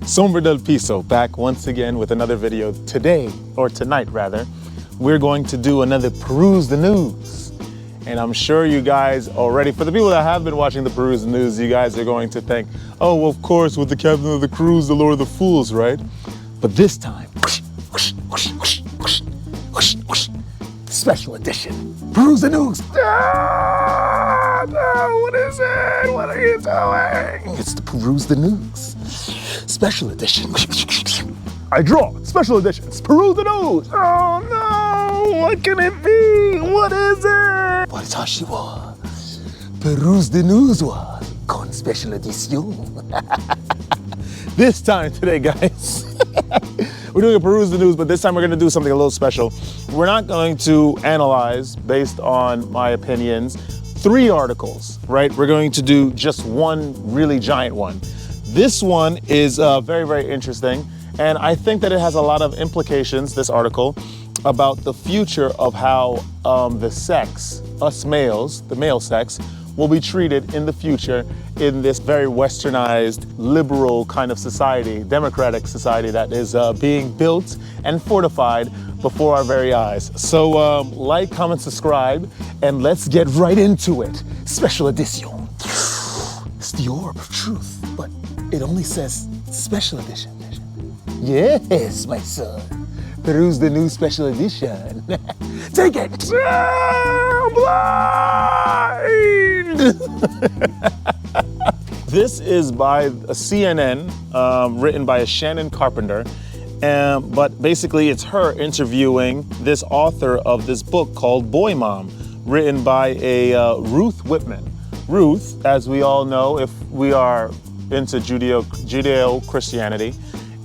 Sombra del Piso back once again with another video. Today, or tonight rather, we're going to do another Peruse the News. And I'm sure you guys already, for the people that have been watching the Peruse the News, you guys are going to think, oh, well, of course, with the captain of the cruise, the Lord of the Fools, right? But this time, special edition, Peruse the News. No, what is it? What are you doing? It's the Peruse the News. Special edition. I draw. Special editions. Peruse the News. Oh no! What can it be? What is it? Watashi wa Peruse the News wa con special edition. This time today, guys, we're doing a Peruse the News, but this time we're going to do something a little special. We're not going to analyze based on my opinions 3 articles, right? We're going to do just one really giant one. This one is very, very interesting. And I think that it has a lot of implications, this article, about the future of how the sex, us males, the male sex, will be treated in the future in this very westernized, liberal kind of society, democratic society that is being built and fortified before our very eyes. So like, comment, subscribe, and let's get right into it. Special edition. It's the orb of truth, but it only says special edition. Yes, my son. Peruse the News special edition. Take it. I'm blind. This is by a CNN, written by a Shannon Carpenter. But basically it's her interviewing this author of this book called Boy Mom, written by a Ruth Whitman. Ruth, as we all know, if we are into Judeo-Christianity,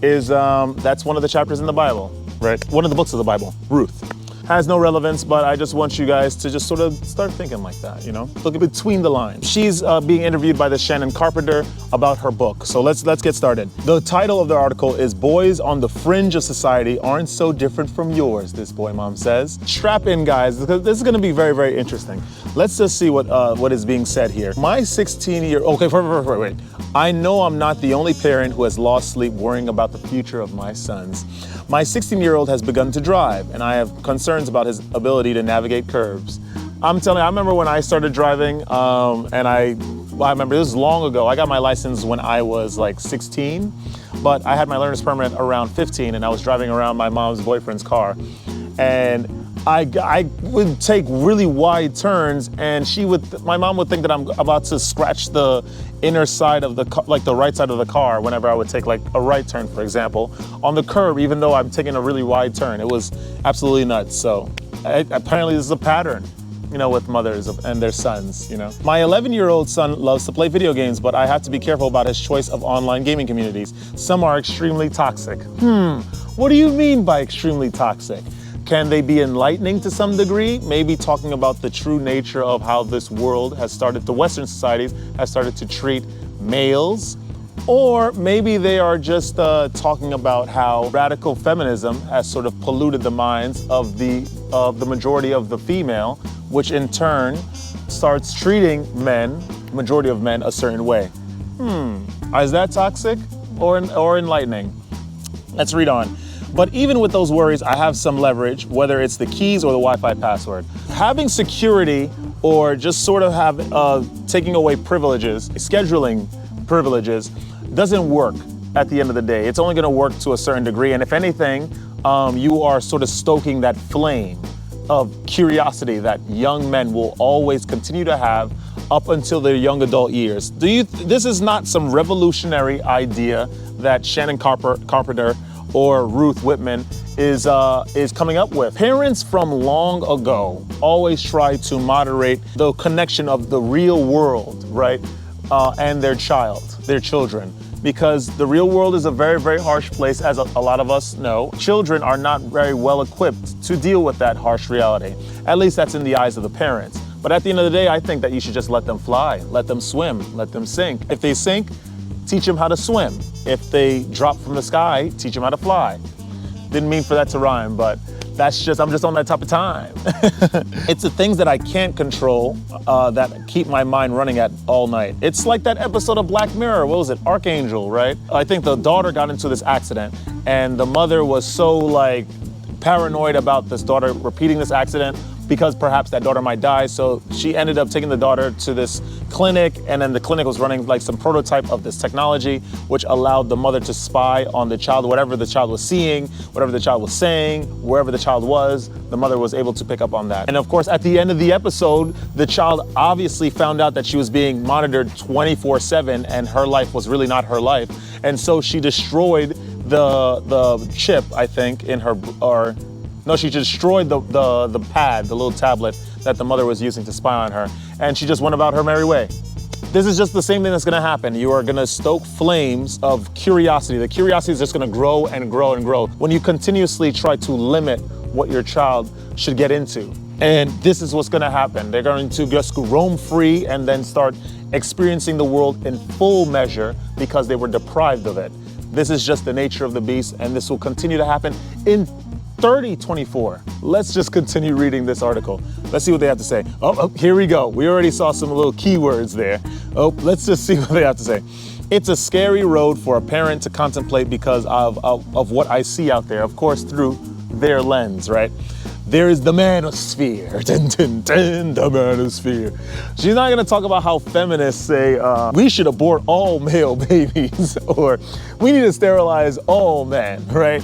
is that's one of the chapters in the Bible, right? One of the books of the Bible, Ruth. Has no relevance, but I just want you guys to just sort of start thinking like that, you know? Look between the lines. She's being interviewed by the Shannon Carpenter about her book. So let's get started. The title of the article is Boys on the Fringe of Society Aren't So Different from Yours, this boy mom says. Strap in, guys, because this is gonna be very, very interesting. Let's just see what is being said here. My 16-year-old, okay, wait. I know I'm not the only parent who has lost sleep worrying about the future of my sons. My 16-year-old has begun to drive, and I have concerns about his ability to navigate curves. I'm telling you, I remember when I started driving, and I remember this was long ago. I got my license when I was like 16, but I had my learner's permit around 15, and I was driving around my mom's boyfriend's car. And I would take really wide turns, and my mom would think that I'm about to scratch the inner side of the right side of the car whenever I would take like a right turn, for example, on the curb, even though I'm taking a really wide turn. It was absolutely nuts. So apparently this is a pattern, you know, with mothers and their sons, you know. My 11-year-old son loves to play video games, but I have to be careful about his choice of online gaming communities. Some are extremely toxic. What do you mean by extremely toxic? Can they be enlightening to some degree? Maybe talking about the true nature of how this world has started, the Western societies has started to treat males. Or maybe they are just talking about how radical feminism has sort of polluted the minds of the majority of the female, which in turn starts treating majority of men, a certain way. Is that toxic or enlightening? Let's read on. But even with those worries, I have some leverage, whether it's the keys or the Wi-Fi password. Having security or just sort of taking away privileges, scheduling privileges, doesn't work at the end of the day. It's only gonna work to a certain degree. And if anything, you are sort of stoking that flame of curiosity that young men will always continue to have up until their young adult years. This is not some revolutionary idea that Shannon Carpenter or Ruth Whitman is coming up with. Parents from long ago always try to moderate the connection of the real world, right, and their children, because the real world is a very, very harsh place, as a lot of us know. Children are not very well equipped to deal with that harsh reality. At least that's in the eyes of the parents. But at the end of the day, I think that you should just let them fly, let them swim, let them sink. If they sink, teach them how to swim. If they drop from the sky, teach them how to fly. Didn't mean for that to rhyme, but I'm just on that type of time. It's the things that I can't control that keep my mind running at all night. It's like that episode of Black Mirror, what was it, Archangel, right? I think the daughter got into this accident and the mother was so like paranoid about this daughter repeating this accident because perhaps that daughter might die. So she ended up taking the daughter to this clinic, and then the clinic was running like some prototype of this technology, which allowed the mother to spy on the child, whatever the child was seeing, whatever the child was saying, wherever the child was, the mother was able to pick up on that. And of course, at the end of the episode, the child obviously found out that she was being monitored 24/7 and her life was really not her life. And so she destroyed the chip, I think, in her, or no, she destroyed the pad, the little tablet that the mother was using to spy on her, and she just went about her merry way. This is just the same thing that's gonna happen. You are gonna stoke flames of curiosity. The curiosity is just gonna grow and grow and grow when you continuously try to limit what your child should get into. And this is what's gonna happen. They're going to just roam free and then start experiencing the world in full measure because they were deprived of it. This is just the nature of the beast, and this will continue to happen in 3024. Let's just continue reading this article. Let's see what they have to say. Oh, here we go. We already saw some little keywords there. Oh, let's just see what they have to say. It's a scary road for a parent to contemplate because of what I see out there, of course, through their lens, right? There is the manosphere, the manosphere. She's not gonna talk about how feminists say, we should abort all male babies, or we need to sterilize all men, right?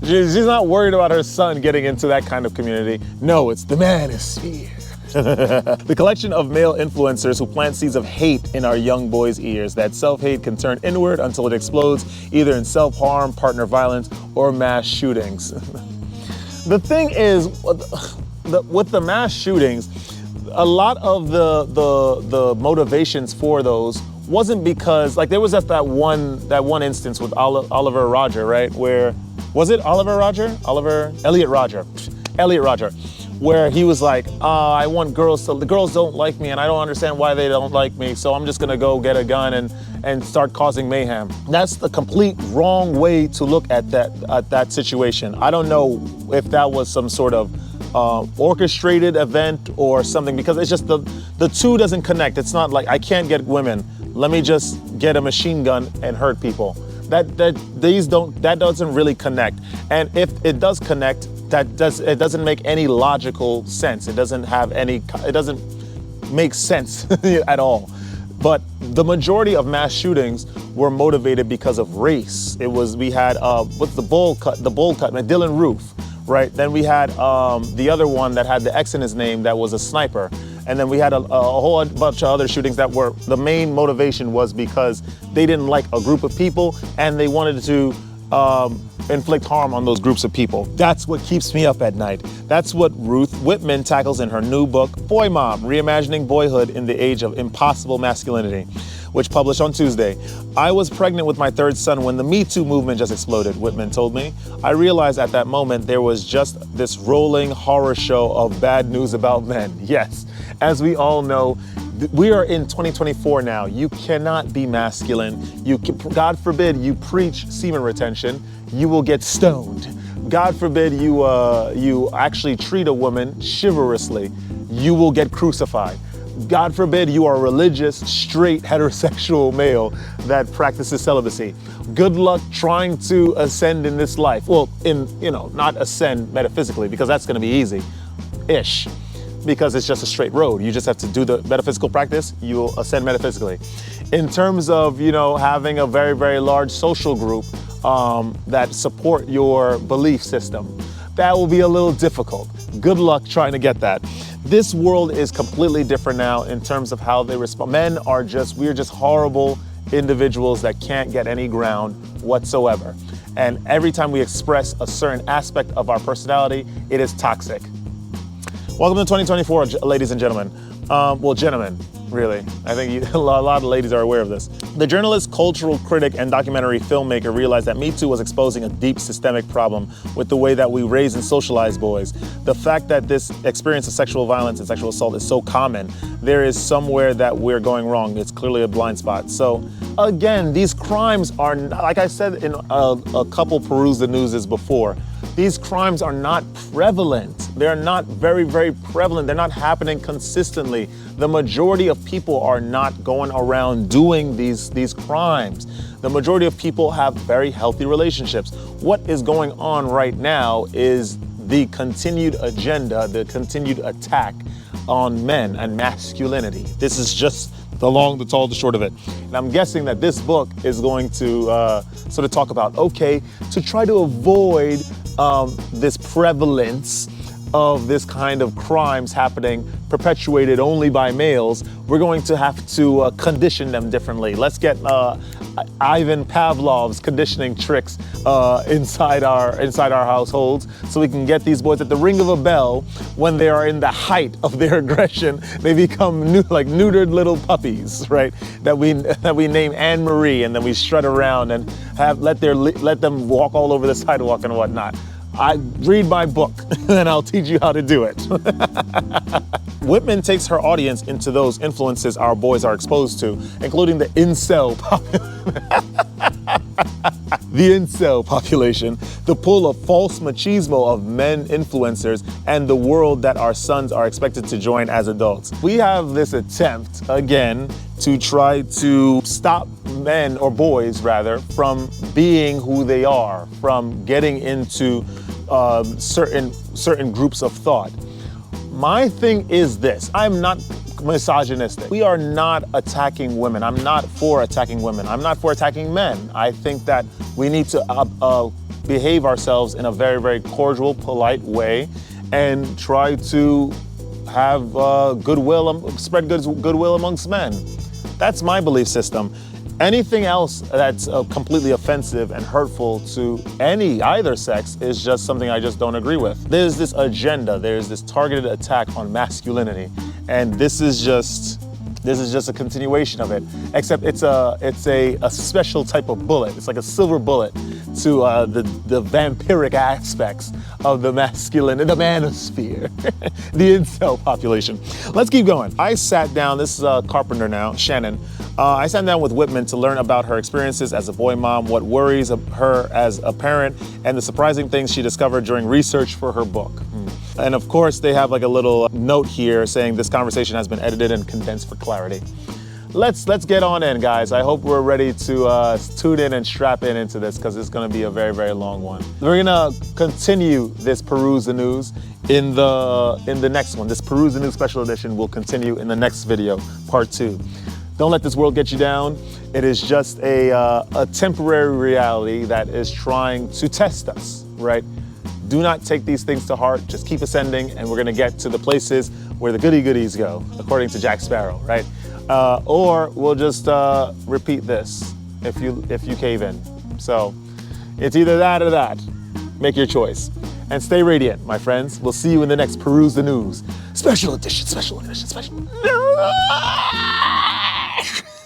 She's not worried about her son getting into that kind of community. No, it's the manosphere. The collection of male influencers who plant seeds of hate in our young boys' ears. That self-hate can turn inward until it explodes, either in self-harm, partner violence, or mass shootings. The thing is, with the mass shootings, a lot of the motivations for those wasn't because, like, there was that one instance with Oliver Roger, right? Where, was it Oliver Roger? Elliot Roger, where he was like, I want girls to, the girls don't like me and I don't understand why they don't like me, so I'm just gonna go get a gun and start causing mayhem. That's the complete wrong way to look at that situation. I don't know if that was some sort of orchestrated event or something, because it's just the two doesn't connect. It's not like I can't get women, let me just get a machine gun and hurt people. That doesn't really connect. And if it does connect, it doesn't make any logical sense. It doesn't make sense at all. But the majority of mass shootings were motivated because of race. We had what's the bowl cut, Dylan Roof, right? Then we had the other one that had the X in his name that was a sniper. And then we had a whole bunch of other shootings that were, the main motivation was because they didn't like a group of people and they wanted to inflict harm on those groups of people. That's what keeps me up at night. That's what Ruth Whitman tackles in her new book, Boy Mom, Reimagining Boyhood in the Age of Impossible Masculinity, which published on Tuesday. I was pregnant with my third son when the Me Too movement just exploded, Whitman told me. I realized at that moment there was just this rolling horror show of bad news about men. Yes, as we all know, we are in 2024 now. You cannot be masculine. God forbid you preach semen retention, you will get stoned. God forbid you actually treat a woman chivalrously, you will get crucified. God forbid you are a religious, straight, heterosexual male that practices celibacy. Good luck trying to ascend in this life. Well, not ascend metaphysically, because that's gonna be easy-ish, because it's just a straight road. You just have to do the metaphysical practice, you'll ascend metaphysically. In terms of, having a very, very large social group that support your belief system, that will be a little difficult. Good luck trying to get that. This world is completely different now in terms of how they respond. Men are we're just horrible individuals that can't get any ground whatsoever. And every time we express a certain aspect of our personality, it is toxic. Welcome to 2024, ladies and gentlemen. Well, gentlemen, really. I think a lot of ladies are aware of this. The journalist, cultural critic, and documentary filmmaker realized that Me Too was exposing a deep systemic problem with the way that we raise and socialize boys. The fact that this experience of sexual violence and sexual assault is so common, there is somewhere that we're going wrong. It's clearly a blind spot. So again, these crimes are, like I said in a couple Peruse the Newses before, These crimes are not prevalent. They're not very, very prevalent. They're not happening consistently. The majority of people are not going around doing these crimes. The majority of people have very healthy relationships. What is going on right now is the continued agenda, the continued attack on men and masculinity. This is just the long, the tall, the short of it. And I'm guessing that this book is going to sort of talk about, okay, to try to avoid this prevalence of this kind of crimes happening, perpetuated only by males, we're going to have to condition them differently. Let's get Ivan Pavlov's conditioning tricks inside our households, so we can get these boys at the ring of a bell. When they are in the height of their aggression, they become like neutered little puppies, right? That we name Anne Marie, and then we strut around and let them walk all over the sidewalk and whatnot. I read my book and I'll teach you how to do it. Whitman takes her audience into those influences our boys are exposed to, including the incel population, the pull of false machismo of men influencers, and the world that our sons are expected to join as adults. We have this attempt, again, to try to stop men, or boys rather, from being who they are, from getting into certain groups of thought. My thing is this: I'm not misogynistic. We are not attacking women. I'm not for attacking women. I'm not for attacking men. I think that we need to behave ourselves in a very, very cordial, polite way, and try to have goodwill, spread goodwill amongst men. That's my belief system. Anything else that's completely offensive and hurtful to either sex is just something I just don't agree with. There's this agenda, there's this targeted attack on masculinity, and this is just a continuation of it. Except it's a special type of bullet. It's like a silver bullet to the vampiric aspects of the masculine, the manosphere, the incel population. Let's keep going. I sat down. This is Carpenter now, Shannon. I sat down with Whitman to learn about her experiences as a boy mom, what worries her as a parent, and the surprising things she discovered during research for her book. And of course, they have like a little note here saying this conversation has been edited and condensed for clarity. Let's get on in, guys. I hope we're ready to tune in and strap into this, because it's going to be a very, very long one. We're going to continue this Peruse the News in the next one. This Peruse the News special edition will continue in the next video, part 2. Don't let this world get you down. It is just a temporary reality that is trying to test us, right? Do not take these things to heart. Just keep ascending, and we're gonna get to the places where the goody goodies go, according to Jack Sparrow, right? Or we'll just repeat this if you cave in. So it's either that or that. Make your choice. And stay radiant, my friends. We'll see you in the next Peruse the News. Special edition, special edition, special.